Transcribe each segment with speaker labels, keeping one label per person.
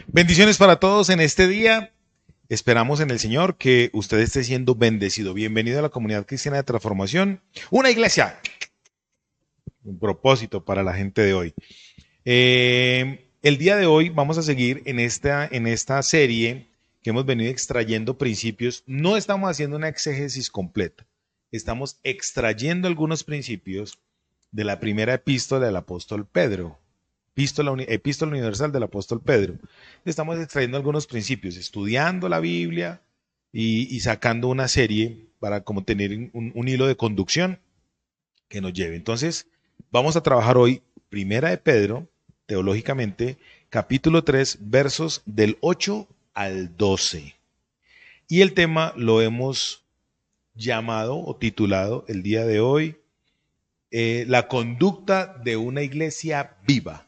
Speaker 1: Bendiciones para todos en este día. Esperamos en el Señor que usted esté siendo bendecido. Bienvenido a la comunidad cristiana de transformación, una iglesia, un propósito para la gente de hoy. El día de hoy vamos a seguir en esta serie que hemos venido extrayendo principios. No estamos haciendo una exégesis completa, estamos extrayendo algunos principios de la primera epístola del apóstol Pedro. Epístola universal del apóstol Pedro. Estamos extrayendo algunos principios, estudiando la Biblia y sacando una serie para como tener un hilo de conducción que nos lleve. Entonces, vamos a trabajar hoy Primera de Pedro, teológicamente, capítulo 3, versos del 8 al 12. Y el tema lo hemos llamado o titulado el día de hoy, la conducta de una iglesia viva.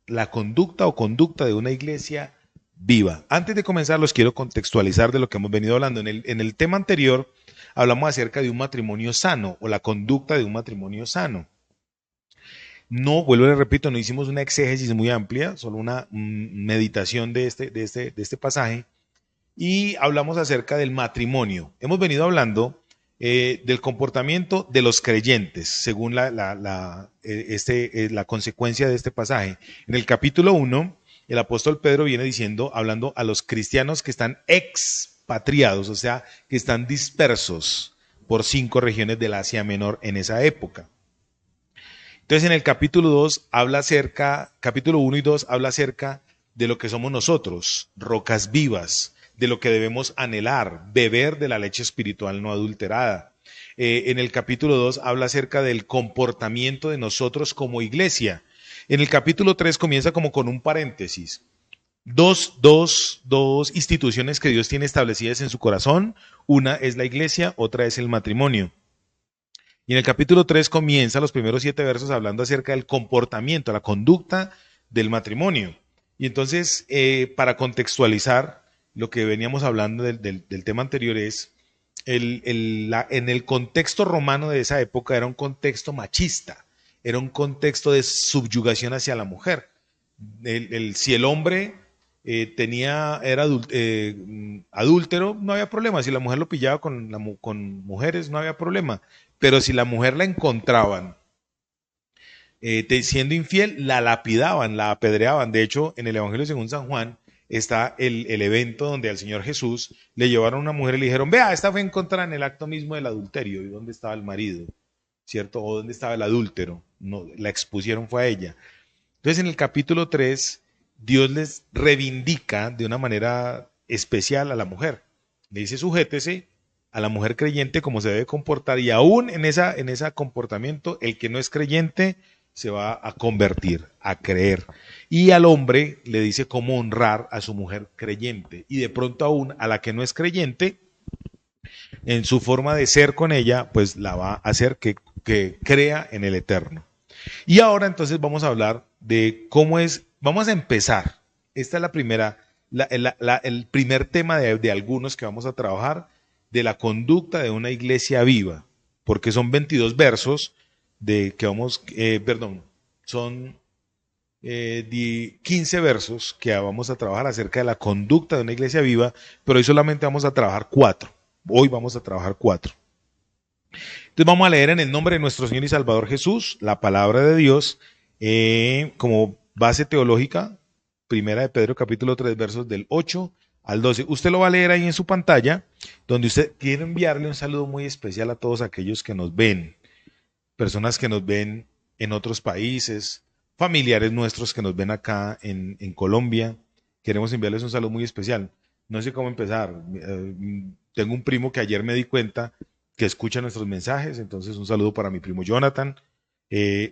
Speaker 1: La conducta de una iglesia viva. Antes de comenzar, los quiero contextualizar de lo que hemos venido hablando. En el tema anterior hablamos acerca de un matrimonio sano o la conducta de un matrimonio sano. No, vuelvo y le repito, no hicimos una exégesis muy amplia, solo una meditación de este pasaje y hablamos acerca del matrimonio. Hemos venido hablando del comportamiento de los creyentes, según la consecuencia de este pasaje. En el capítulo 1, el apóstol Pedro viene diciendo, hablando a los cristianos que están expatriados, o sea, que están dispersos por 5 regiones del Asia Menor en esa época. Entonces, en el capítulo 2 capítulo 1 y 2 habla acerca de lo que somos nosotros, rocas vivas, de lo que debemos anhelar, beber de la leche espiritual no adulterada. En el capítulo 2 habla acerca del comportamiento de nosotros como iglesia. En el capítulo 3 comienza como con un paréntesis. Dos instituciones que Dios tiene establecidas en su corazón. Una es la iglesia, otra es el matrimonio. Y en el capítulo 3 comienza los primeros 7 versos hablando acerca del comportamiento, la conducta del matrimonio. Y entonces, para contextualizar, lo que veníamos hablando del tema anterior es, en el contexto romano de esa época era un contexto machista, era un contexto de subyugación hacia la mujer. Si el hombre era adúltero, no había problema. Si la mujer lo pillaba con mujeres, no había problema. Pero si la mujer la encontraban siendo infiel, la lapidaban, la apedreaban. De hecho, en el Evangelio según San Juan está el evento donde al Señor Jesús le llevaron a una mujer y le dijeron, vea, esta fue encontrada en el acto mismo del adulterio. ¿Y dónde estaba el marido? ¿Cierto? ¿O dónde estaba el adúltero? No, la expusieron fue a ella. Entonces, en el capítulo 3, Dios les reivindica de una manera especial a la mujer. Le dice, sujétese a la mujer creyente como se debe comportar, y aún en ese comportamiento, el que no es creyente se va a convertir, a creer. Y al hombre le dice cómo honrar a su mujer creyente. Y de pronto aún a la que no es creyente, en su forma de ser con ella, pues la va a hacer que crea en el eterno. Y ahora entonces vamos a hablar de vamos a empezar. Esta es la primera, el primer tema de algunos que vamos a trabajar, de la conducta de una iglesia viva, porque son 22 versos son 15 versos que vamos a trabajar acerca de la conducta de una iglesia viva, pero hoy solamente vamos a trabajar 4. Hoy vamos a trabajar 4. Entonces vamos a leer en el nombre de nuestro Señor y Salvador Jesús la palabra de Dios como base teológica, Primera de Pedro capítulo 3 versos del 8 al 12. Usted lo va a leer ahí en su pantalla, donde usted quiere enviarle un saludo muy especial a todos aquellos que nos ven, personas que nos ven en otros países, familiares nuestros que nos ven acá en Colombia. Queremos enviarles un saludo muy especial. No sé cómo empezar. Tengo un primo que ayer me di cuenta que escucha nuestros mensajes, entonces un saludo para mi primo Jonathan,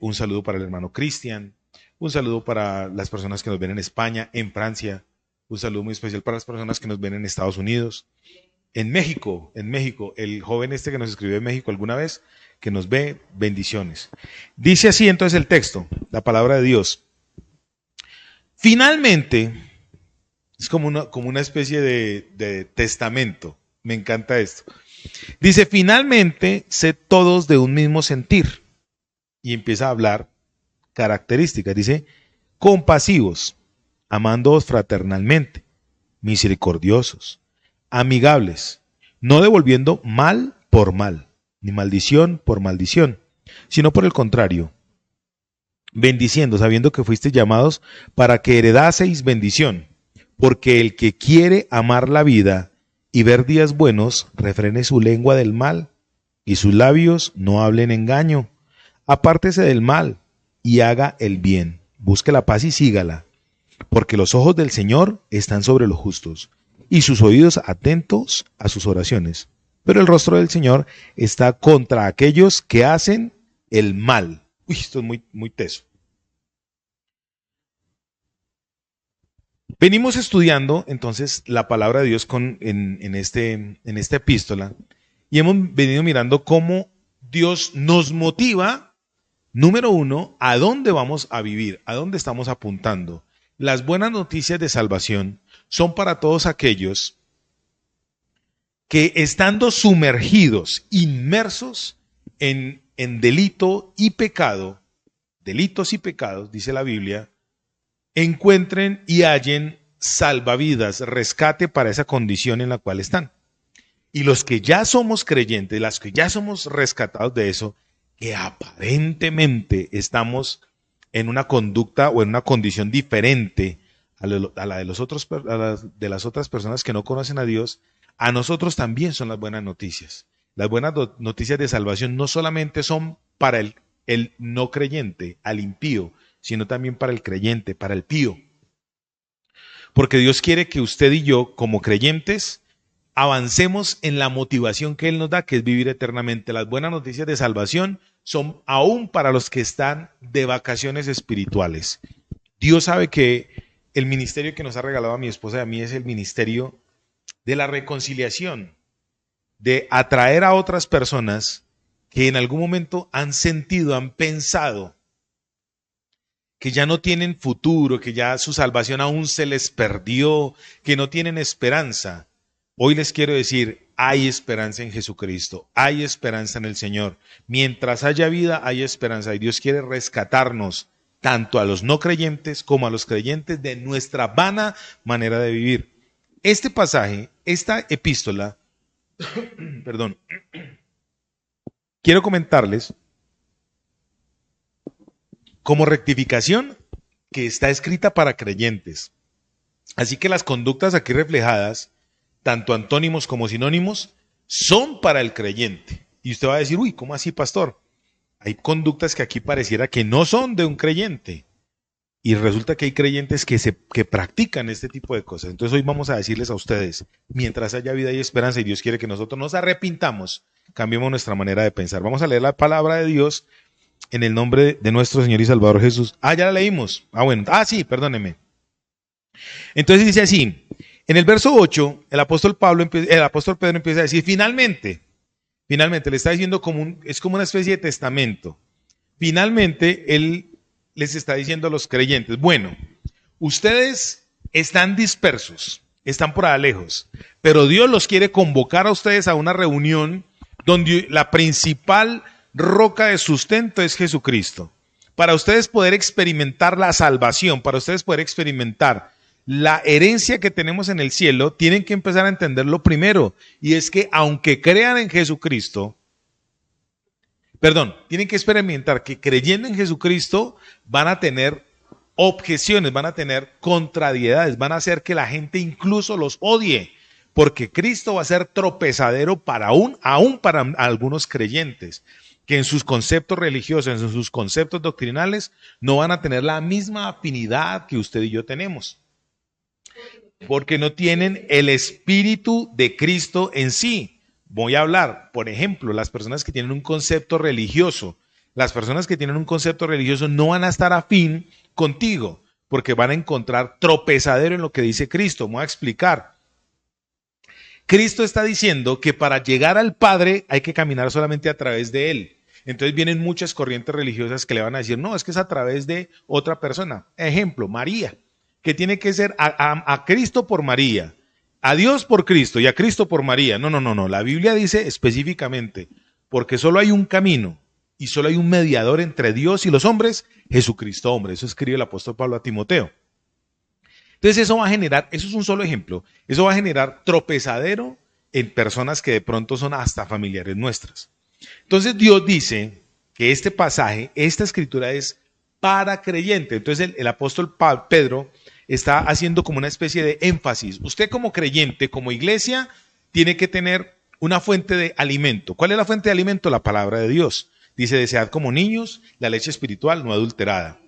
Speaker 1: un saludo para el hermano Cristian, un saludo para las personas que nos ven en España, en Francia, un saludo muy especial para las personas que nos ven en Estados Unidos, en México, el joven este que nos escribió en México alguna vez, que nos ve, bendiciones. Dice así entonces el texto, la palabra de Dios. Finalmente, es como una especie de testamento, me encanta esto. Dice, finalmente, sed todos de un mismo sentir. Y empieza a hablar características. Dice, compasivos, amándoos fraternalmente, misericordiosos, amigables, no devolviendo mal por mal, ni maldición por maldición, sino por el contrario, bendiciendo, sabiendo que fuisteis llamados para que heredaseis bendición, porque el que quiere amar la vida y ver días buenos, refrene su lengua del mal, y sus labios no hablen engaño. Apártese del mal y haga el bien, busque la paz y sígala, porque los ojos del Señor están sobre los justos, y sus oídos atentos a sus oraciones. Pero el rostro del Señor está contra aquellos que hacen el mal. Uy, esto es muy teso. Venimos estudiando entonces la palabra de Dios en esta epístola y hemos venido mirando cómo Dios nos motiva, número uno, a dónde vamos a vivir, a dónde estamos apuntando. Las buenas noticias de salvación son para todos aquellos que estando sumergidos, inmersos en delito y pecado, delitos y pecados, dice la Biblia, encuentren y hallen salvavidas, rescate para esa condición en la cual están. Y los que ya somos creyentes, los que ya somos rescatados de eso, que aparentemente estamos en una conducta o en una condición diferente a la de las otras personas que no conocen a Dios, a nosotros también son las buenas noticias. Las buenas noticias de salvación no solamente son para el no creyente, al impío, sino también para el creyente, para el pío. Porque Dios quiere que usted y yo, como creyentes, avancemos en la motivación que Él nos da, que es vivir eternamente. Las buenas noticias de salvación son aún para los que están de vacaciones espirituales. Dios sabe que el ministerio que nos ha regalado a mi esposa y a mí es el ministerio de la reconciliación, de atraer a otras personas que en algún momento han sentido, han pensado que ya no tienen futuro, que ya su salvación aún se les perdió, que no tienen esperanza. Hoy les quiero decir, hay esperanza en Jesucristo, hay esperanza en el Señor. Mientras haya vida, hay esperanza y Dios quiere rescatarnos, tanto a los no creyentes como a los creyentes, de nuestra vana manera de vivir. Este pasaje, esta epístola, perdón, quiero comentarles como rectificación que está escrita para creyentes. Así que las conductas aquí reflejadas, tanto antónimos como sinónimos, son para el creyente. Y usted va a decir, uy, ¿cómo así, pastor? Hay conductas que aquí pareciera que no son de un creyente. Y resulta que hay creyentes que practican este tipo de cosas. Entonces hoy vamos a decirles a ustedes, mientras haya vida y esperanza y Dios quiere que nosotros nos arrepintamos, cambiemos nuestra manera de pensar. Vamos a leer la palabra de Dios en el nombre de nuestro Señor y Salvador Jesús. Ah, ya la leímos. Sí, perdóneme. Entonces dice así, en el verso 8, el apóstol Pedro empieza a decir, finalmente, le está diciendo es como una especie de testamento. Finalmente, él les está diciendo a los creyentes, bueno, ustedes están dispersos, están por allá lejos, pero Dios los quiere convocar a ustedes a una reunión donde la principal roca de sustento es Jesucristo. Para ustedes poder experimentar la salvación, para ustedes poder experimentar la herencia que tenemos en el cielo, tienen que empezar a entenderlo primero, y es que aunque crean en Jesucristo, tienen que experimentar que creyendo en Jesucristo van a tener objeciones, van a tener contrariedades, van a hacer que la gente incluso los odie, porque Cristo va a ser tropezadero aún para algunos creyentes, que en sus conceptos religiosos, en sus conceptos doctrinales, no van a tener la misma afinidad que usted y yo tenemos, porque no tienen el espíritu de Cristo en sí. Voy a hablar, por ejemplo, las personas que tienen un concepto religioso. Las personas que tienen un concepto religioso no van a estar afín contigo, porque van a encontrar tropezadero en lo que dice Cristo. Me voy a explicar. Cristo está diciendo que para llegar al Padre hay que caminar solamente a través de Él. Entonces vienen muchas corrientes religiosas que le van a decir, no, es que es a través de otra persona. Ejemplo, María, que tiene que ser a Cristo por María, a Dios por Cristo y a Cristo por María. No. La Biblia dice específicamente, porque solo hay un camino y solo hay un mediador entre Dios y los hombres, Jesucristo hombre. Eso escribe el apóstol Pablo a Timoteo. Entonces eso va a generar, eso es un solo ejemplo, eso va a generar tropezadero en personas que de pronto son hasta familiares nuestras. Entonces Dios dice que este pasaje, esta escritura es para creyente. Entonces el apóstol Pedro está haciendo como una especie de énfasis. Usted como creyente, como iglesia, tiene que tener una fuente de alimento. ¿Cuál es la fuente de alimento? La palabra de Dios. Dice, desead como niños la leche espiritual no adulterada.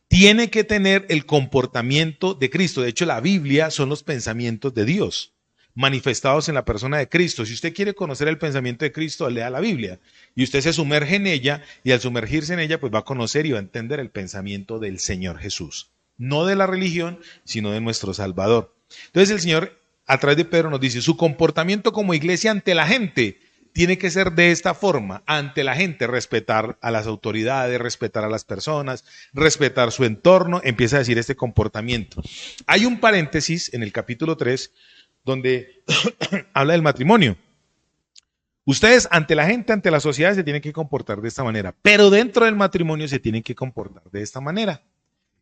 Speaker 1: Tiene que tener el comportamiento de Cristo. De hecho, la Biblia son los pensamientos de Dios manifestados en la persona de Cristo. Si usted quiere conocer el pensamiento de Cristo, lea la Biblia y usted se sumerge en ella, y al sumergirse en ella pues va a conocer y va a entender el pensamiento del Señor Jesús, no de la religión, sino de nuestro Salvador. Entonces el Señor a través de Pedro nos dice, su comportamiento como iglesia ante la gente tiene que ser de esta forma, ante la gente, respetar a las autoridades, respetar a las personas, respetar su entorno. Empieza a decir este comportamiento. Hay un paréntesis en el capítulo 3 donde habla del matrimonio. Ustedes ante la gente, ante la sociedad se tienen que comportar de esta manera, pero dentro del matrimonio se tienen que comportar de esta manera.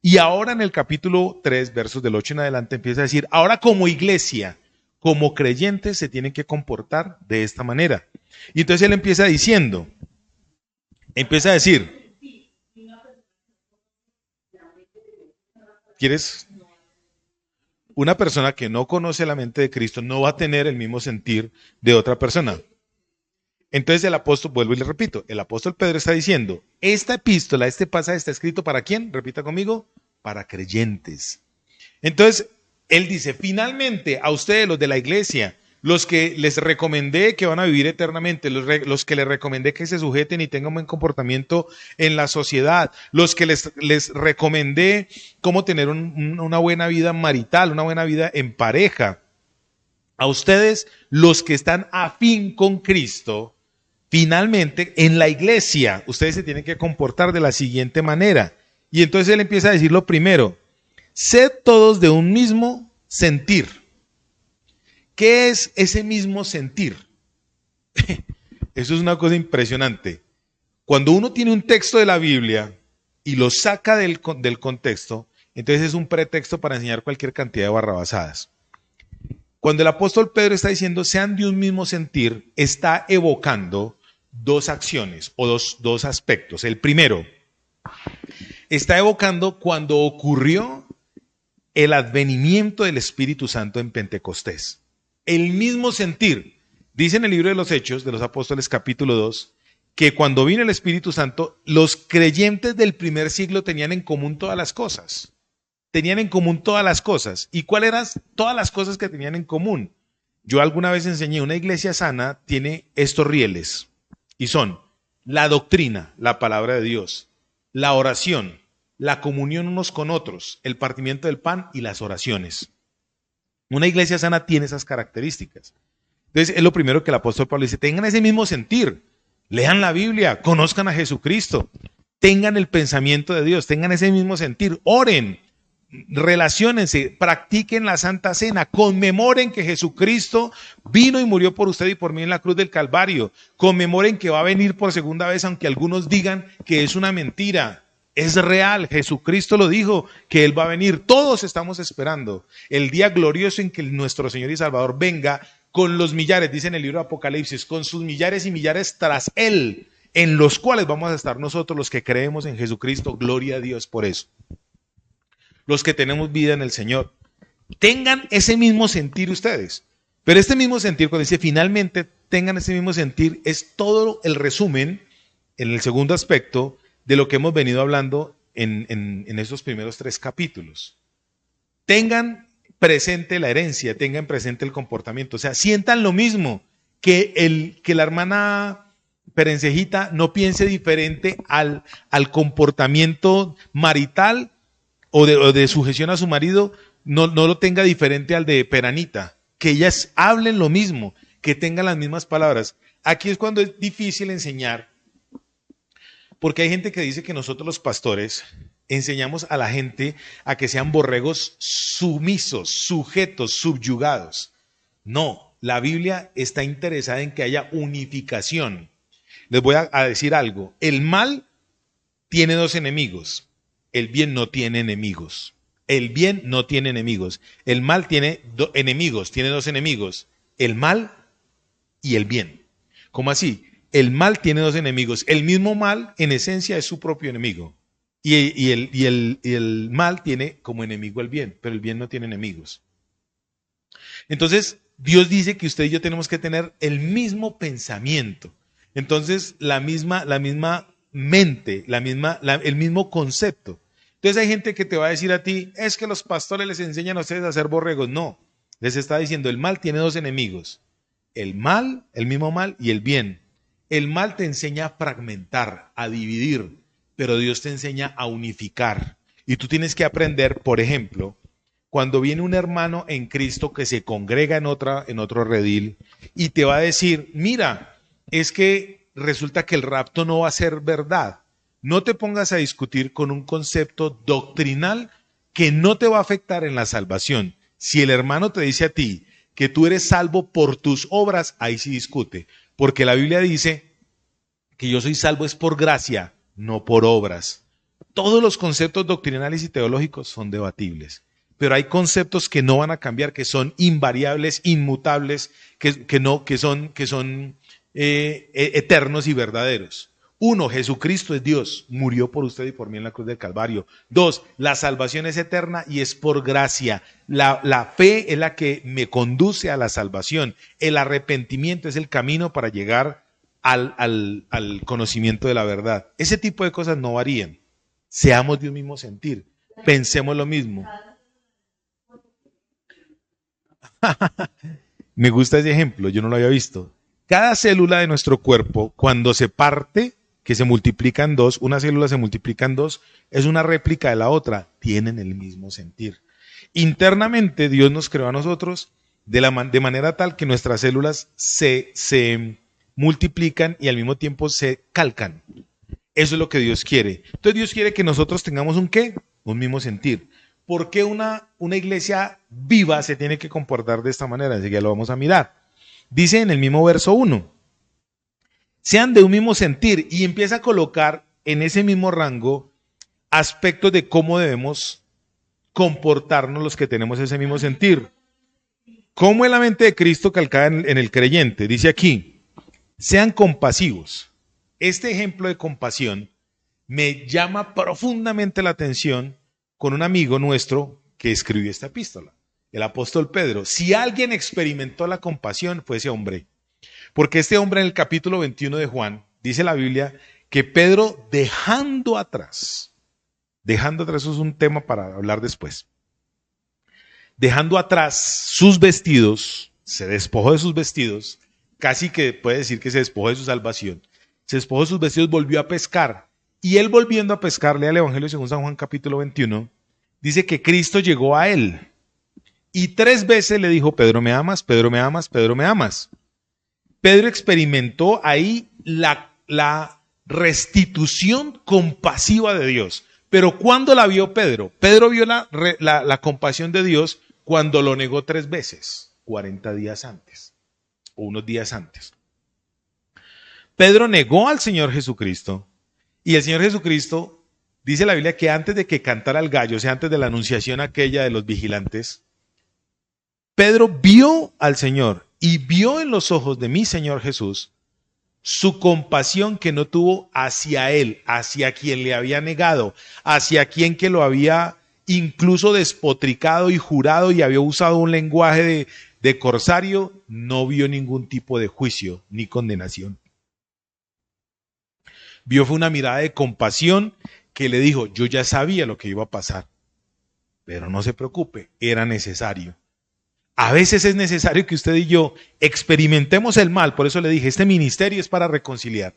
Speaker 1: Y ahora en el capítulo 3, versos del 8 en adelante, empieza a decir, ahora como iglesia, como creyentes se tienen que comportar de esta manera. Y entonces él empieza diciendo, empieza a decir, ¿quieres? Una persona que no conoce la mente de Cristo no va a tener el mismo sentir de otra persona. Entonces el apóstol, vuelvo y le repito, el apóstol Pedro está diciendo, esta epístola, este pasaje está escrito ¿para quién? Repita conmigo, para creyentes. Entonces, él dice, finalmente a ustedes, los de la iglesia, los que les recomendé que van a vivir eternamente, los que les recomendé que se sujeten y tengan un buen comportamiento en la sociedad, los que les recomendé cómo tener una buena vida marital, una buena vida en pareja, a ustedes, los que están afín con Cristo, finalmente en la iglesia, ustedes se tienen que comportar de la siguiente manera. Y entonces él empieza a decir lo primero, sed todos de un mismo sentir. ¿Qué es ese mismo sentir? Eso es una cosa impresionante. Cuando uno tiene un texto de la Biblia y lo saca del contexto, entonces es un pretexto para enseñar cualquier cantidad de barrabasadas. Cuando el apóstol Pedro está diciendo sean de un mismo sentir, está evocando dos acciones o dos aspectos. El primero, está evocando cuando ocurrió el advenimiento del Espíritu Santo en Pentecostés. El mismo sentir. Dice en el libro de los Hechos de los Apóstoles capítulo 2, que cuando vino el Espíritu Santo, los creyentes del primer siglo tenían en común todas las cosas. Tenían en común todas las cosas. ¿Y cuáles eran todas las cosas que tenían en común? Yo alguna vez enseñé, una iglesia sana tiene estos rieles, y son la doctrina, la palabra de Dios, la oración, la comunión unos con otros, el partimiento del pan y las oraciones. Una iglesia sana tiene esas características. Entonces es lo primero que el apóstol Pablo dice, tengan ese mismo sentir, lean la Biblia, conozcan a Jesucristo, tengan el pensamiento de Dios, tengan ese mismo sentir, oren, relaciónense, practiquen la Santa Cena, conmemoren que Jesucristo vino y murió por usted y por mí en la cruz del Calvario, conmemoren que va a venir por segunda vez, aunque algunos digan que es una mentira. Es real, Jesucristo lo dijo, que Él va a venir. Todos estamos esperando el día glorioso en que nuestro Señor y Salvador venga con los millares, dice en el libro de Apocalipsis, con sus millares y millares tras Él, en los cuales vamos a estar nosotros los que creemos en Jesucristo. Gloria a Dios por eso. Los que tenemos vida en el Señor. Tengan ese mismo sentir ustedes. Pero este mismo sentir, cuando dice finalmente tengan ese mismo sentir, es todo el resumen, en el segundo aspecto, de lo que hemos venido hablando en estos primeros 3 capítulos. Tengan presente la herencia, tengan presente el comportamiento, o sea, sientan lo mismo, que la hermana Perencejita no piense diferente al comportamiento marital o de sujeción a su marido, no lo tenga diferente al de Peranita, que ellas hablen lo mismo, que tengan las mismas palabras. Aquí es cuando es difícil enseñar, porque hay gente que dice que nosotros los pastores enseñamos a la gente a que sean borregos sumisos, sujetos, subyugados. No, la Biblia está interesada en que haya unificación. Les voy a decir algo, el mal tiene 2 enemigos, el bien no tiene enemigos. El bien no tiene enemigos. El mal tiene enemigos, tiene dos enemigos. El mal y el bien. ¿Cómo así? El mal tiene dos enemigos. El mismo mal, en esencia, es su propio enemigo. Y el mal tiene como enemigo el bien, pero el bien no tiene enemigos. Entonces, Dios dice que usted y yo tenemos que tener el mismo pensamiento. Entonces, la misma mente, el mismo concepto. Entonces hay gente que te va a decir a ti, es que los pastores les enseñan a ustedes a hacer borregos. No, les está diciendo, el mal tiene dos enemigos. El mal, el mismo mal y el bien. El mal te enseña a fragmentar, a dividir, pero Dios te enseña a unificar. Y tú tienes que aprender, por ejemplo, cuando viene un hermano en Cristo que se congrega en otro redil y te va a decir, mira, es que resulta que el rapto no va a ser verdad. No te pongas a discutir con un concepto doctrinal que no te va a afectar en la salvación. Si el hermano te dice a ti que tú eres salvo por tus obras, ahí sí discute. Porque la Biblia dice que yo soy salvo es por gracia, no por obras. Todos los conceptos doctrinales y teológicos son debatibles. Pero hay conceptos que no van a cambiar, que son invariables, inmutables, que son eternos y verdaderos. Uno, Jesucristo es Dios, murió por usted y por mí en la cruz del Calvario. Dos, la salvación es eterna y es por gracia. La fe es la que me conduce a la salvación. El arrepentimiento es el camino para llegar al conocimiento de la verdad. Ese tipo de cosas no varían. Seamos de un mismo sentir, pensemos lo mismo. Me gusta ese ejemplo, yo no lo había visto. Cada célula de nuestro cuerpo, cuando se parte, que se multiplica en dos, una célula se multiplica en dos, es una réplica de la otra, tienen el mismo sentir. Internamente Dios nos creó a nosotros de manera tal que nuestras células se multiplican y al mismo tiempo se calcan. Eso es lo que Dios quiere. Entonces Dios quiere que nosotros tengamos un ¿qué? Un mismo sentir. ¿Por qué una iglesia viva se tiene que comportar de esta manera? Así que lo vamos a mirar. Dice en el mismo verso 1, sean de un mismo sentir, y empieza a colocar en ese mismo rango aspectos de cómo debemos comportarnos los que tenemos ese mismo sentir. ¿Cómo es la mente de Cristo calcada en el creyente? Dice aquí, sean compasivos. Este ejemplo de compasión me llama profundamente la atención con un amigo nuestro que escribió esta epístola, el apóstol Pedro. Si alguien experimentó la compasión, fue ese hombre. Porque este hombre en el capítulo 21 de Juan, dice la Biblia, que Pedro dejando atrás, eso es un tema para hablar después, dejando atrás sus vestidos, se despojó de sus vestidos, casi que puede decir que se despojó de su salvación, se despojó de sus vestidos, volvió a pescar, y él volviendo a pescar, lea el Evangelio según San Juan capítulo 21, dice que Cristo llegó a él, y 3 veces le dijo, Pedro, ¿me amas? Pedro, ¿me amas? Pedro, ¿me amas? Pedro experimentó ahí la restitución compasiva de Dios. Pero ¿cuándo la vio Pedro? Pedro vio la compasión de Dios cuando lo negó 3 veces, 40 días antes, o unos días antes. Pedro negó al Señor Jesucristo, y el Señor Jesucristo, dice la Biblia, que antes de que cantara el gallo, o sea, antes de la anunciación aquella de los vigilantes, Pedro vio al Señor y vio en los ojos de mi Señor Jesús su compasión que no tuvo hacia él, hacia quien le había negado, hacia quien que lo había incluso despotricado y jurado y había usado un lenguaje de corsario, no vio ningún tipo de juicio ni condenación. Vio fue una mirada de compasión que le dijo, yo ya sabía lo que iba a pasar, pero no se preocupe, era necesario. A veces es necesario que usted y yo experimentemos el mal, por eso le dije, este ministerio es para reconciliar.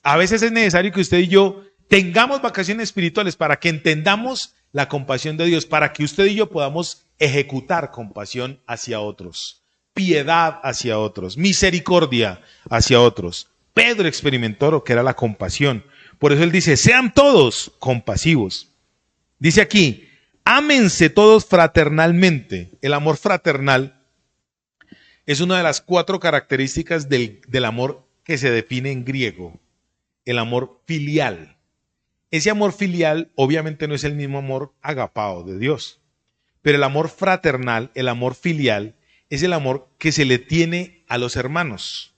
Speaker 1: A veces es necesario que usted y yo tengamos vacaciones espirituales para que entendamos la compasión de Dios, para que usted y yo podamos ejecutar compasión hacia otros, piedad hacia otros, misericordia hacia otros. Pedro experimentó lo que era la compasión. Por eso él dice, sean todos compasivos. Dice aquí, ámense todos fraternalmente. El amor fraternal es una de las 4 características del amor que se define en griego. El amor filial. Ese amor filial obviamente no es el mismo amor agapao de Dios, pero el amor fraternal, el amor filial, es el amor que se le tiene a los hermanos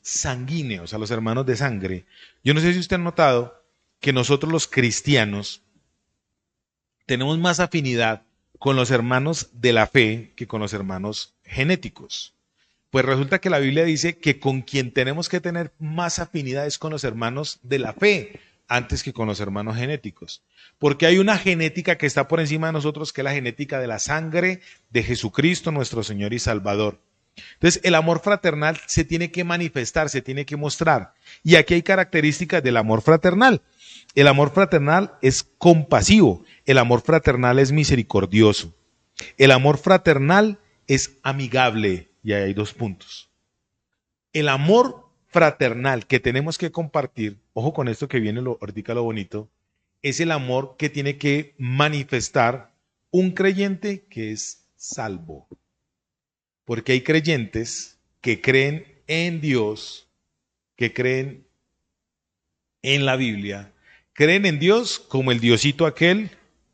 Speaker 1: sanguíneos, a los hermanos de sangre. Yo no sé si usted ha notado que nosotros los cristianos tenemos más afinidad con los hermanos de la fe que con los hermanos genéticos. Pues resulta que la Biblia dice que con quien tenemos que tener más afinidad es con los hermanos de la fe, antes que con los hermanos genéticos. Porque hay una genética que está por encima de nosotros, que es la genética de la sangre de Jesucristo, nuestro Señor y Salvador. Entonces, el amor fraternal se tiene que manifestar, se tiene que mostrar. Y aquí hay características del amor fraternal. El amor fraternal es compasivo, el amor fraternal es misericordioso, el amor fraternal es amigable, y ahí hay 2 puntos. El amor fraternal que tenemos que compartir, ojo con esto que viene ahorita lo bonito, es el amor que tiene que manifestar un creyente que es salvo. Porque hay creyentes que creen en Dios, que creen en la Biblia, creen en Dios como el diosito aquel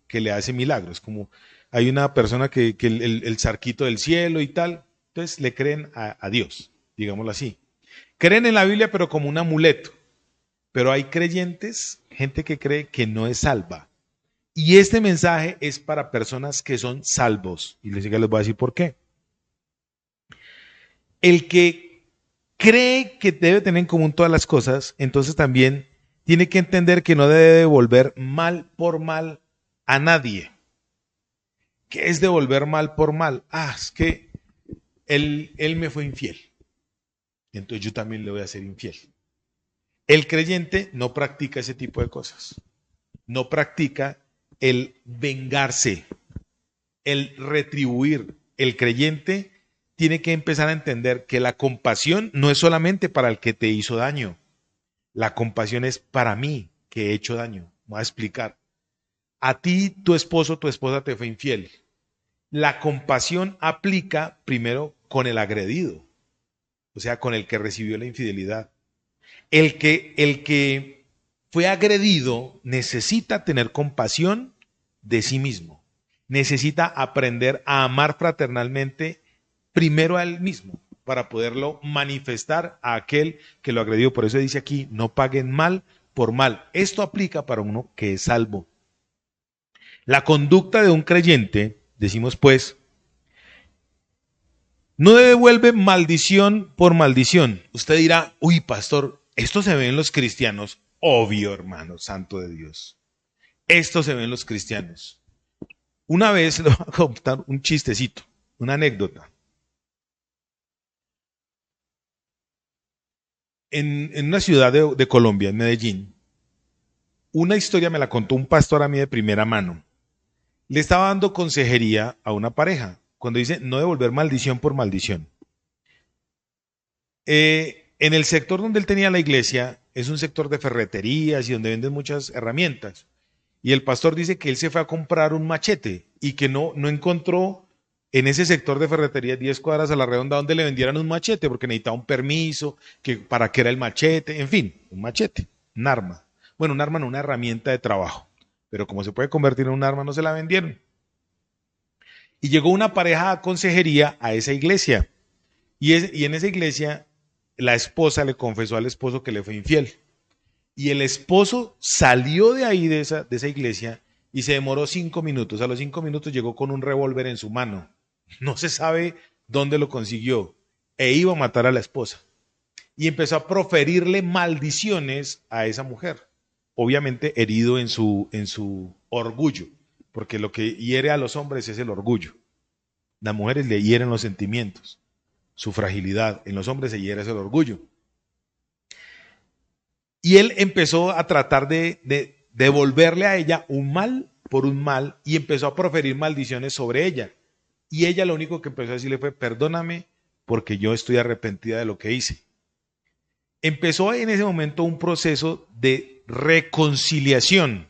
Speaker 1: que le hace milagros, como hay una persona que el zarquito del cielo y tal, entonces le creen a Dios, digámoslo así. Creen en la Biblia pero como un amuleto, pero hay creyentes, gente que cree que no es salva. Y este mensaje es para personas que son salvos, y les voy a decir por qué. El que cree que debe tener en común todas las cosas, entonces también tiene que entender que no debe devolver mal por mal a nadie. ¿Qué es devolver mal por mal? Es que él me fue infiel. Entonces yo también le voy a ser infiel. El creyente no practica ese tipo de cosas. No practica el vengarse, el retribuir. El creyente tiene que empezar a entender que la compasión no es solamente para el que te hizo daño. La compasión es para mí que he hecho daño. Voy a explicar. A ti, tu esposo, tu esposa te fue infiel. La compasión aplica primero con el agredido, o sea, con el que recibió la infidelidad. El que fue agredido necesita tener compasión de sí mismo. Necesita aprender a amar fraternalmente primero a él mismo para poderlo manifestar a aquel que lo agredió. Por eso dice aquí, no paguen mal por mal. Esto aplica para uno que es salvo. La conducta de un creyente, decimos pues, no devuelve maldición por maldición. Usted dirá, uy, pastor, esto se ve en los cristianos. Obvio, hermano, santo de Dios. Esto se ve en los cristianos. Una vez le voy a contar un chistecito, una anécdota. En una ciudad de Colombia, en Medellín, una historia me la contó un pastor a mí de primera mano. Le estaba dando consejería a una pareja, cuando dice no devolver maldición por maldición. En el sector donde él tenía la iglesia, es un sector de ferreterías y donde venden muchas herramientas. Y el pastor dice que él se fue a comprar un machete y que no encontró en ese sector de ferretería 10 cuadras a la redonda donde le vendieran un machete, porque necesitaba un permiso, que para qué era el machete, en fin, un machete, un arma. Bueno, un arma no, una herramienta de trabajo, pero como se puede convertir en un arma, no se la vendieron. Y llegó una pareja a consejería a esa iglesia, y en esa iglesia la esposa le confesó al esposo que le fue infiel. Y el esposo salió de ahí, de esa iglesia, y se demoró 5 minutos. A los 5 minutos llegó con un revólver en su mano. No se sabe dónde lo consiguió. E iba a matar a la esposa. Y empezó a proferirle maldiciones a esa mujer. Obviamente herido en su orgullo. Porque lo que hiere a los hombres es el orgullo. Las mujeres le hieren los sentimientos, su fragilidad. En los hombres se hiere el orgullo. Y él empezó a tratar de devolverle a ella un mal por un mal y empezó a proferir maldiciones sobre ella. Y ella lo único que empezó a decirle fue, perdóname porque yo estoy arrepentida de lo que hice. Empezó en ese momento un proceso de reconciliación.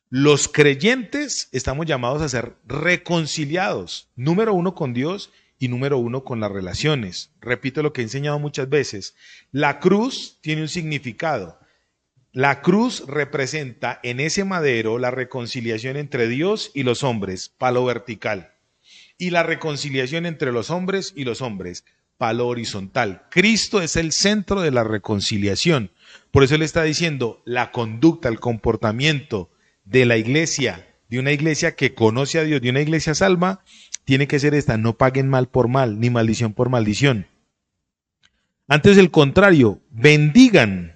Speaker 1: Los creyentes estamos llamados a ser reconciliados, número 1 con Dios y número 1 con las relaciones. Repito lo que he enseñado muchas veces. La cruz tiene un significado. La cruz representa en ese madero la reconciliación entre Dios y los hombres, palo vertical. Y la reconciliación entre los hombres y los hombres, palo horizontal. Cristo es el centro de la reconciliación. Por eso él está diciendo, la conducta, el comportamiento de la iglesia, de una iglesia que conoce a Dios, de una iglesia salva, tiene que ser esta: no paguen mal por mal, ni maldición por maldición. Antes el contrario, bendigan,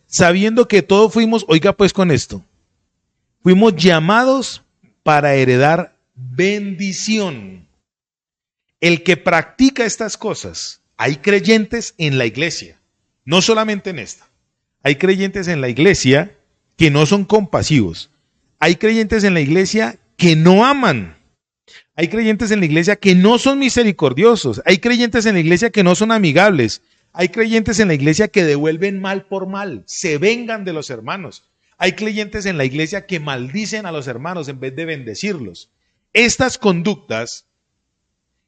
Speaker 1: sabiendo que todos fuimos, oiga pues con esto, fuimos llamados para heredar bendición. El que practica estas cosas, hay creyentes en la iglesia, no solamente en esta, hay creyentes en la iglesia que no son compasivos, hay creyentes en la iglesia que no aman, hay creyentes en la iglesia que no son misericordiosos, hay creyentes en la iglesia que no son amigables, hay creyentes en la iglesia que devuelven mal por mal, se vengan de los hermanos, hay creyentes en la iglesia que maldicen a los hermanos en vez de bendecirlos. Estas conductas,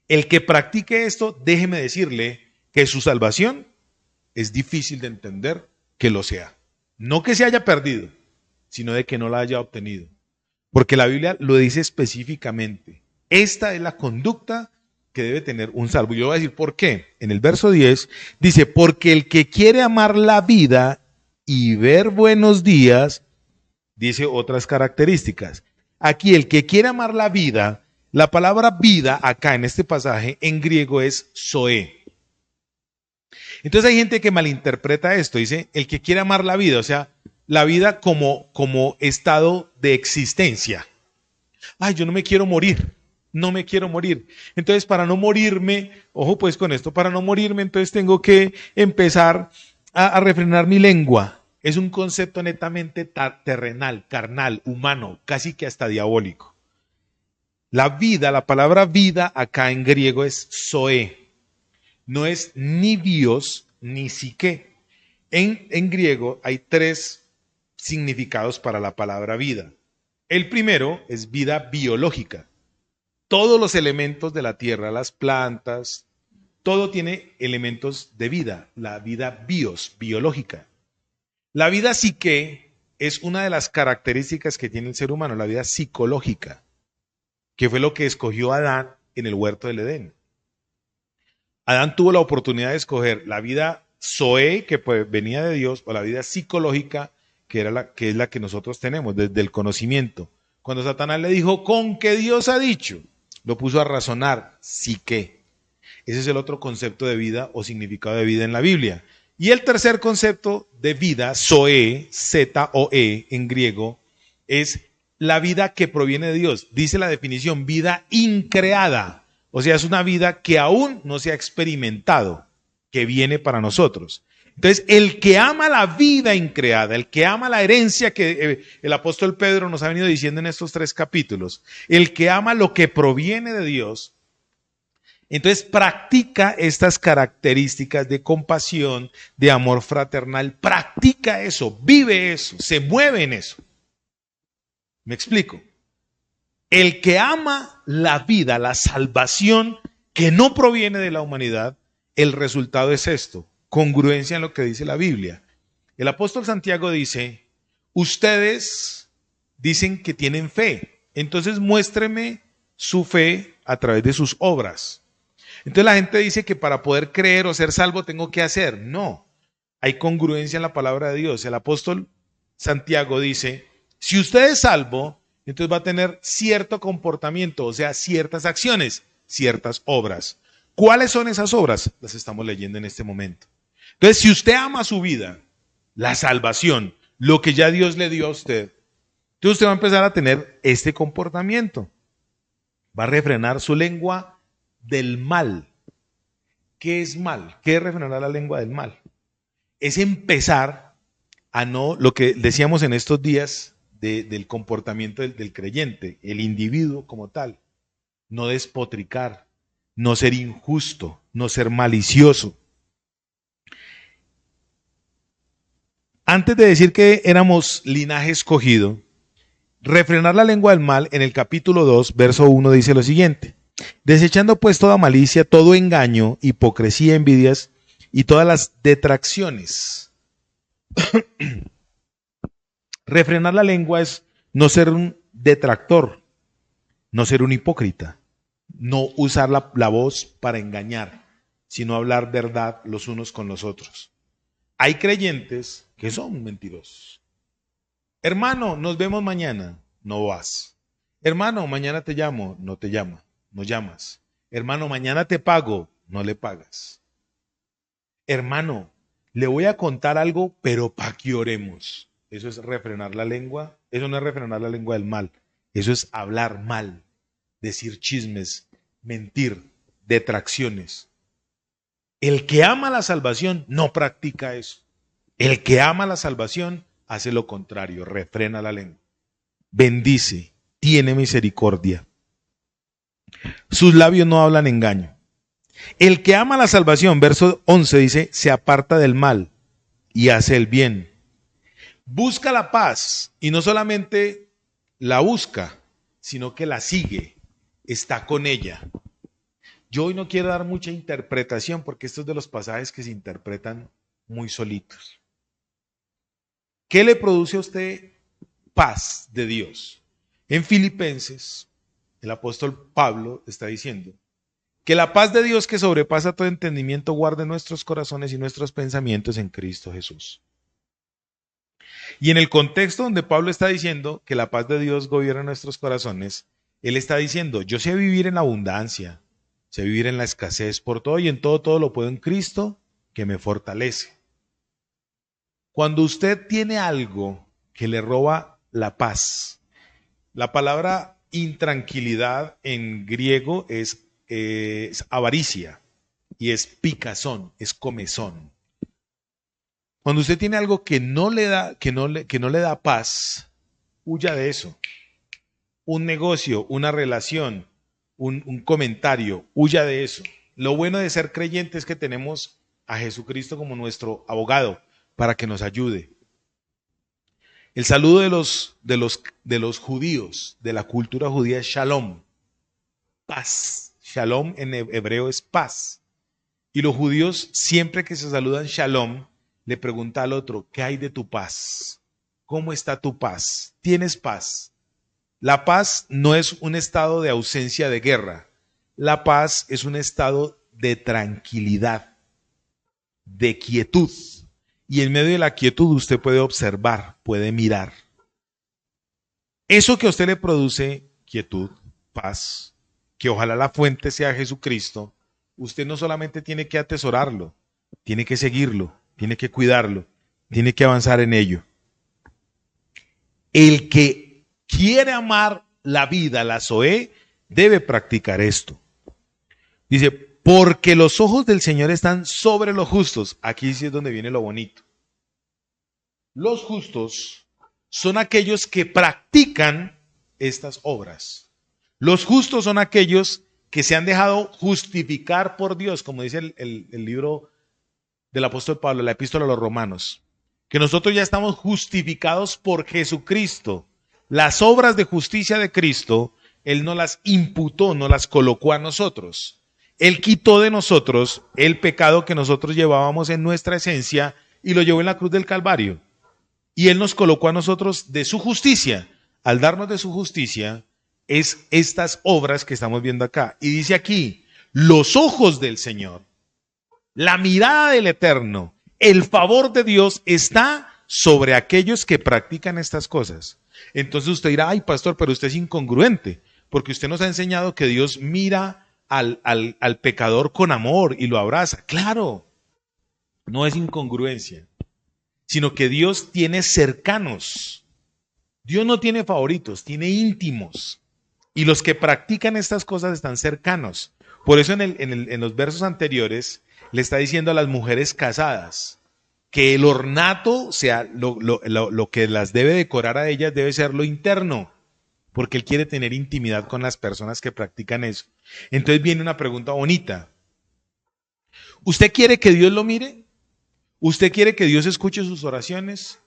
Speaker 1: el que practique esto, déjeme decirle que su salvación es difícil de entender que lo sea. No que se haya perdido, sino de que no la haya obtenido. Porque la Biblia lo dice específicamente. Esta es la conducta que debe tener un salvo. Yo voy a decir por qué. En el verso 10 dice, porque el que quiere amar la vida y ver buenos días, dice otras características. Aquí el que quiere amar la vida, la palabra vida acá en este pasaje en griego es zoe. Entonces hay gente que malinterpreta esto, dice el que quiere amar la vida, o sea, la vida como estado de existencia. Ay, yo no me quiero morir, no me quiero morir. Entonces para no morirme, ojo pues con esto, para no morirme entonces tengo que empezar a refrenar mi lengua. Es un concepto netamente terrenal, carnal, humano, casi que hasta diabólico. La vida, la palabra vida acá en griego es zoe. No es ni bios ni psique. En griego hay tres significados para la palabra vida. El primero es vida biológica. Todos los elementos de la tierra, las plantas, todo tiene elementos de vida. La vida biológica. La vida psique es una de las características que tiene el ser humano, la vida psicológica, que fue lo que escogió Adán en el huerto del Edén. Adán tuvo la oportunidad de escoger la vida zoe, que pues venía de Dios, o la vida psicológica, que es la que nosotros tenemos, desde el conocimiento. Cuando Satanás le dijo, ¿con qué Dios ha dicho? Lo puso a razonar, psique. Ese es el otro concepto de vida o significado de vida en la Biblia. Y el tercer concepto de vida, zoe, Z-O-E en griego, es la vida que proviene de Dios. Dice la definición, vida increada. O sea, es una vida que aún no se ha experimentado, que viene para nosotros. Entonces, el que ama la vida increada, el que ama la herencia que el apóstol Pedro nos ha venido diciendo en estos 3 capítulos, el que ama lo que proviene de Dios, entonces practica estas características de compasión, de amor fraternal, practica eso, vive eso, se mueve en eso. ¿Me explico? El que ama la vida, la salvación que no proviene de la humanidad, el resultado es esto, congruencia en lo que dice la Biblia. El apóstol Santiago dice, ustedes dicen que tienen fe, entonces muéstreme su fe a través de sus obras. Entonces la gente dice que para poder creer o ser salvo tengo que hacer. No, hay congruencia en la palabra de Dios. El apóstol Santiago dice, si usted es salvo, entonces va a tener cierto comportamiento, o sea, ciertas acciones, ciertas obras. ¿Cuáles son esas obras? Las estamos leyendo en este momento. Entonces, si usted ama su vida, la salvación, lo que ya Dios le dio a usted, entonces usted va a empezar a tener este comportamiento. Va a refrenar su lengua del mal. ¿Qué es mal? ¿Qué es refrenar la lengua del mal? Es empezar a no, lo que decíamos en estos días del comportamiento del creyente, el individuo como tal, no despotricar, no ser injusto, no ser malicioso. Antes de decir que éramos linaje escogido, refrenar la lengua del mal en el capítulo 2, verso 1 dice lo siguiente: desechando pues toda malicia, todo engaño, hipocresía, envidias y todas las detracciones. Refrenar la lengua es no ser un detractor, no ser un hipócrita, no usar la voz para engañar, sino hablar verdad los unos con los otros. Hay creyentes que son mentirosos. Hermano, nos vemos mañana, no vas. Hermano, mañana te llamo, no te llama, no llamas. Hermano, mañana te pago, no le pagas. Hermano, le voy a contar algo, pero para que oremos. Eso es refrenar la lengua. Eso no es refrenar la lengua del mal. Eso es hablar mal, decir chismes, mentir, detracciones. El que ama la salvación no practica eso. El que ama la salvación hace lo contrario, refrena la lengua. Bendice, tiene misericordia. Sus labios no hablan engaño. El que ama la salvación, verso 11 dice, se aparta del mal y hace el bien. Busca la paz y no solamente la busca, sino que la sigue, está con ella. Yo hoy no quiero dar mucha interpretación porque estos de los pasajes que se interpretan muy solitos. ¿Qué le produce a usted paz de Dios? En Filipenses, el apóstol Pablo está diciendo que la paz de Dios que sobrepasa todo entendimiento guarde nuestros corazones y nuestros pensamientos en Cristo Jesús. Y en el contexto donde Pablo está diciendo que la paz de Dios gobierna nuestros corazones, él está diciendo, yo sé vivir en la abundancia, sé vivir en la escasez, por todo y en todo lo puedo en Cristo que me fortalece. Cuando usted tiene algo que le roba la paz, la palabra intranquilidad en griego es avaricia y es picazón, es comezón. Cuando usted tiene algo que no le da paz, huya de eso. Un negocio, una relación, un comentario, huya de eso. Lo bueno de ser creyente es que tenemos a Jesucristo como nuestro abogado para que nos ayude. El saludo de los judíos, de la cultura judía es shalom, paz. Shalom en hebreo es paz. Y los judíos siempre que se saludan shalom, le pregunta al otro, ¿qué hay de tu paz? ¿Cómo está tu paz? ¿Tienes paz? La paz no es un estado de ausencia de guerra. La paz es un estado de tranquilidad, de quietud. Y en medio de la quietud usted puede observar, puede mirar. Eso que a usted le produce quietud, paz, que ojalá la fuente sea Jesucristo, usted no solamente tiene que atesorarlo, tiene que seguirlo, tiene que cuidarlo, tiene que avanzar en ello. El que quiere amar la vida, la Zoé, debe practicar esto. Dice, porque los ojos del Señor están sobre los justos. Aquí sí es donde viene lo bonito. Los justos son aquellos que practican estas obras. Los justos son aquellos que se han dejado justificar por Dios, como dice el libro del apóstol Pablo, la epístola a los romanos, que nosotros ya estamos justificados por Jesucristo. Las obras de justicia de Cristo, Él no las imputó, no las colocó a nosotros. Él quitó de nosotros el pecado que nosotros llevábamos en nuestra esencia y lo llevó en la cruz del Calvario. Y Él nos colocó a nosotros de su justicia. Al darnos de su justicia, es estas obras que estamos viendo acá. Y dice aquí, los ojos del Señor, la mirada del Eterno, el favor de Dios está sobre aquellos que practican estas cosas. Entonces usted dirá, ay pastor, pero usted es incongruente, porque usted nos ha enseñado que Dios mira al pecador con amor y lo abraza. Claro, no es incongruencia, sino que Dios tiene cercanos. Dios no tiene favoritos, tiene íntimos. Y los que practican estas cosas están cercanos. Por eso en los versos anteriores le está diciendo a las mujeres casadas que el ornato, o sea, lo que las debe decorar a ellas debe ser lo interno, porque Él quiere tener intimidad con las personas que practican eso. Entonces viene una pregunta bonita. ¿Usted quiere que Dios lo mire? ¿Usted quiere que Dios escuche sus oraciones?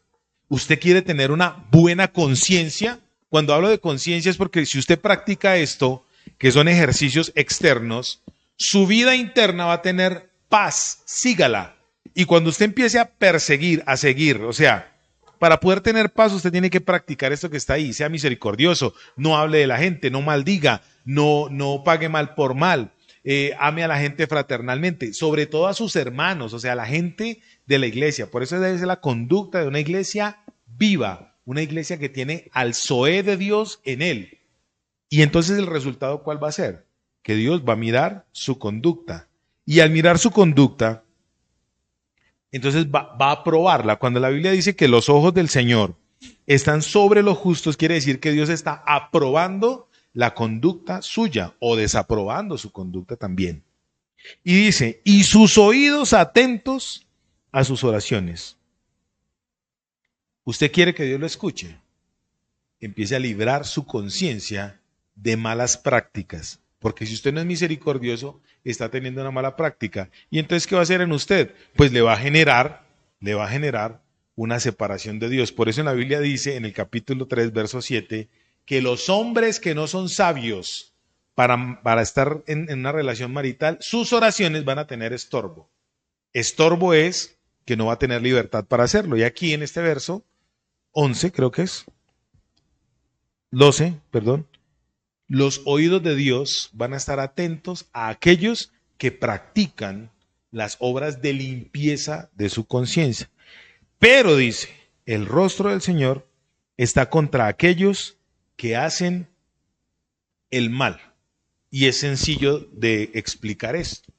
Speaker 1: ¿Usted quiere tener una buena conciencia? Cuando hablo de conciencia es porque si usted practica esto, que son ejercicios externos, su vida interna va a tener paz, sígala. Y cuando usted empiece a perseguir, a seguir, o sea, para poder tener paz, usted tiene que practicar esto que está ahí. Sea misericordioso, no hable de la gente, no maldiga, no pague mal por mal. Ame a la gente fraternalmente, sobre todo a sus hermanos, o sea, a la gente de la iglesia. Por eso debe ser la conducta de una iglesia viva, una iglesia que tiene al Zoé de Dios en él. Y entonces el resultado, ¿cuál va a ser? Que Dios va a mirar su conducta. Y al mirar su conducta, entonces va a probarla. Cuando la Biblia dice que los ojos del Señor están sobre los justos, quiere decir que Dios está aprobando la conducta suya o desaprobando su conducta también. Y dice, y sus oídos atentos a sus oraciones. ¿Usted quiere que Dios lo escuche? Empiece a librar su conciencia de malas prácticas. Porque si usted no es misericordioso, está teniendo una mala práctica. ¿Y entonces qué va a hacer en usted? Pues le va a generar una separación de Dios. Por eso en la Biblia dice, en el capítulo 3, verso 7, que los hombres que no son sabios para estar en una relación marital, sus oraciones van a tener estorbo. Estorbo es que no va a tener libertad para hacerlo. Y aquí en este verso 11, creo que es, 12, perdón, los oídos de Dios van a estar atentos a aquellos que practican las obras de limpieza de su conciencia. Pero dice, el rostro del Señor está contra aquellos que hacen el mal. Y es sencillo de explicar esto.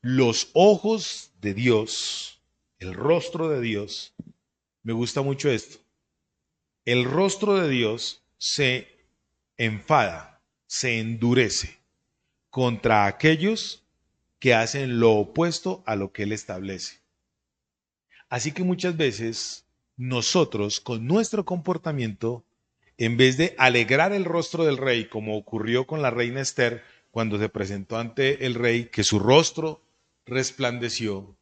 Speaker 1: Los ojos de Dios, el rostro de Dios, me gusta mucho esto. El rostro de Dios se enfada, se endurece contra aquellos que hacen lo opuesto a lo que Él establece. Así que muchas veces nosotros con nuestro comportamiento, en vez de alegrar el rostro del rey, como ocurrió con la reina Esther cuando se presentó ante el rey, que su rostro resplandeció,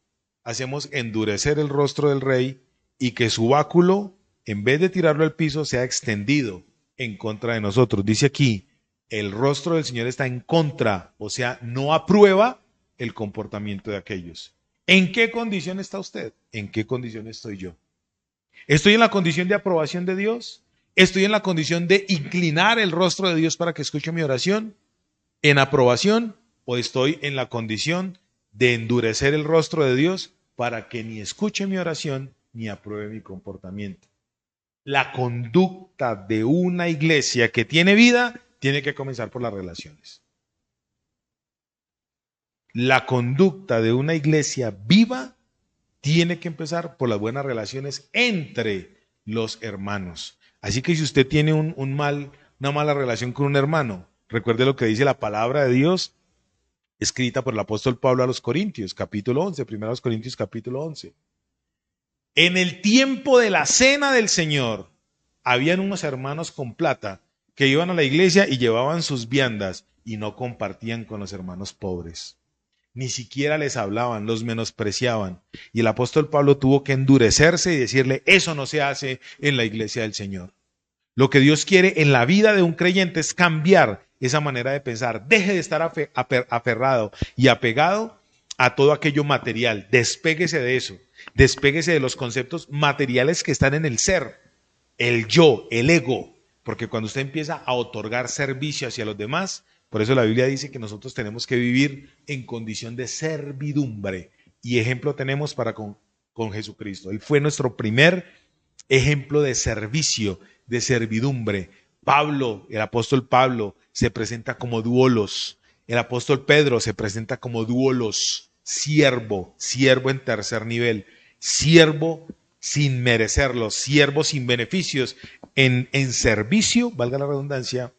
Speaker 1: hacemos endurecer el rostro del rey y que su báculo, en vez de tirarlo al piso, sea extendido en contra de nosotros. Dice aquí, el rostro del Señor está en contra, o sea, no aprueba el comportamiento de aquellos. ¿En qué condición está usted? ¿En qué condición estoy yo? ¿Estoy en la condición de aprobación de Dios? ¿Estoy en la condición de inclinar el rostro de Dios para que escuche mi oración? ¿En aprobación? ¿O estoy en la condición de endurecer el rostro de Dios para que ni escuche mi oración ni apruebe mi comportamiento? La conducta de una iglesia que tiene vida tiene que comenzar por las relaciones. La conducta de una iglesia viva tiene que empezar por las buenas relaciones entre los hermanos. Así que si usted tiene una mala relación con un hermano, recuerde lo que dice la palabra de Dios escrita por el apóstol Pablo a los Corintios, capítulo 11, 1 Corintios capítulo 11. En el tiempo de la cena del Señor, habían unos hermanos con plata que iban a la iglesia y llevaban sus viandas y no compartían con los hermanos pobres. Ni siquiera les hablaban, los menospreciaban. Y el apóstol Pablo tuvo que endurecerse y decirle, eso no se hace en la iglesia del Señor. Lo que Dios quiere en la vida de un creyente es cambiar esa manera de pensar. Deje de estar aferrado y apegado a todo aquello material. Despéguese de eso. Despéguese de los conceptos materiales que están en el ser, el yo, el ego. Porque cuando usted empieza a otorgar servicio hacia los demás, por eso la Biblia dice que nosotros tenemos que vivir en condición de servidumbre. Y ejemplo tenemos para con Jesucristo. Él fue nuestro primer ejemplo de servicio, de servidumbre. Pablo, el apóstol Pablo, se presenta como duolos. El apóstol Pedro se presenta como duolos, siervo, siervo en tercer nivel, siervo sin merecerlo, siervo sin beneficios, en servicio, valga la redundancia,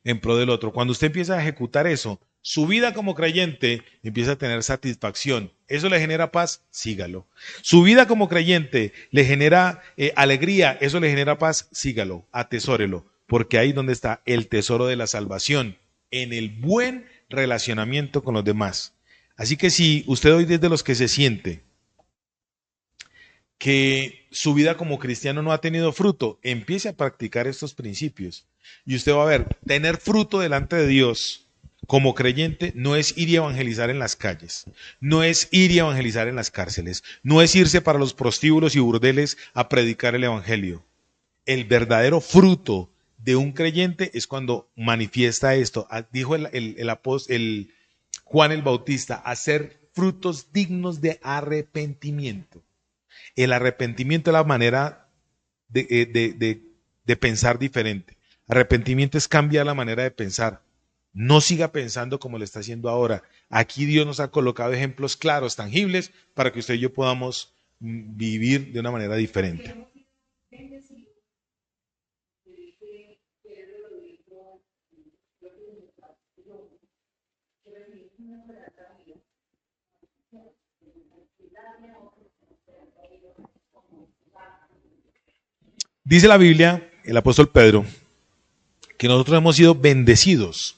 Speaker 1: en pro del otro. Cuando usted empieza a ejecutar eso, su vida como creyente empieza a tener satisfacción. ¿Eso le genera paz? Sígalo. Su vida como creyente le genera alegría. ¿Eso le genera paz? Sígalo, atesórelo. Porque ahí donde está el tesoro de la salvación, en el buen relacionamiento con los demás. Así que si usted hoy es de los que se siente que su vida como cristiano no ha tenido fruto, empiece a practicar estos principios. Y usted va a ver, tener fruto delante de Dios como creyente no es ir y evangelizar en las calles, no es ir y evangelizar en las cárceles, no es irse para los prostíbulos y burdeles a predicar el evangelio. El verdadero fruto de un creyente es cuando manifiesta esto. Dijo el Juan el Bautista, hacer frutos dignos de arrepentimiento. El arrepentimiento es la manera de pensar diferente. Arrepentimiento es cambiar la manera de pensar. No siga pensando como lo está haciendo ahora. Aquí Dios nos ha colocado ejemplos claros, tangibles, para que usted y yo podamos vivir de una manera diferente. Dice la Biblia, el apóstol Pedro, que nosotros hemos sido bendecidos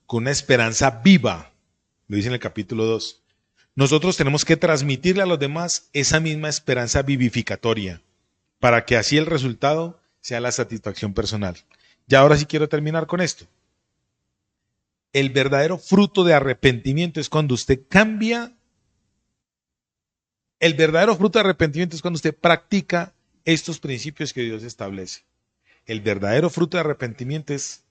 Speaker 1: con una esperanza viva, lo dice en el capítulo 2. Nosotros tenemos que transmitirle a los demás esa misma esperanza vivificatoria, para que así el resultado sea la satisfacción personal. Ya ahora sí quiero terminar con esto. El verdadero fruto de arrepentimiento es cuando usted cambia. El verdadero fruto de arrepentimiento es cuando usted practica estos principios que Dios establece. El verdadero fruto de arrepentimiento es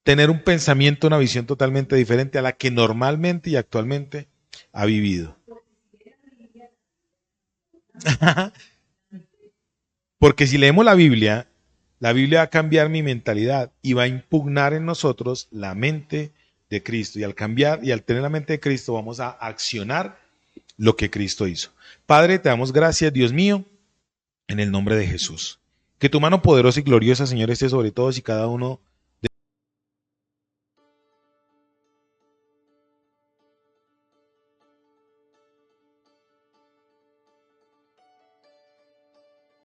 Speaker 1: tener un pensamiento, una visión totalmente diferente a la que normalmente y actualmente ha vivido. Porque si leemos la Biblia va a cambiar mi mentalidad y va a impugnar en nosotros la mente de Cristo. Y al cambiar y al tener la mente de Cristo vamos a accionar lo que Cristo hizo. Padre, te damos gracias, Dios mío, en el nombre de Jesús. Que tu mano poderosa y gloriosa, Señor, esté sobre todos y cada uno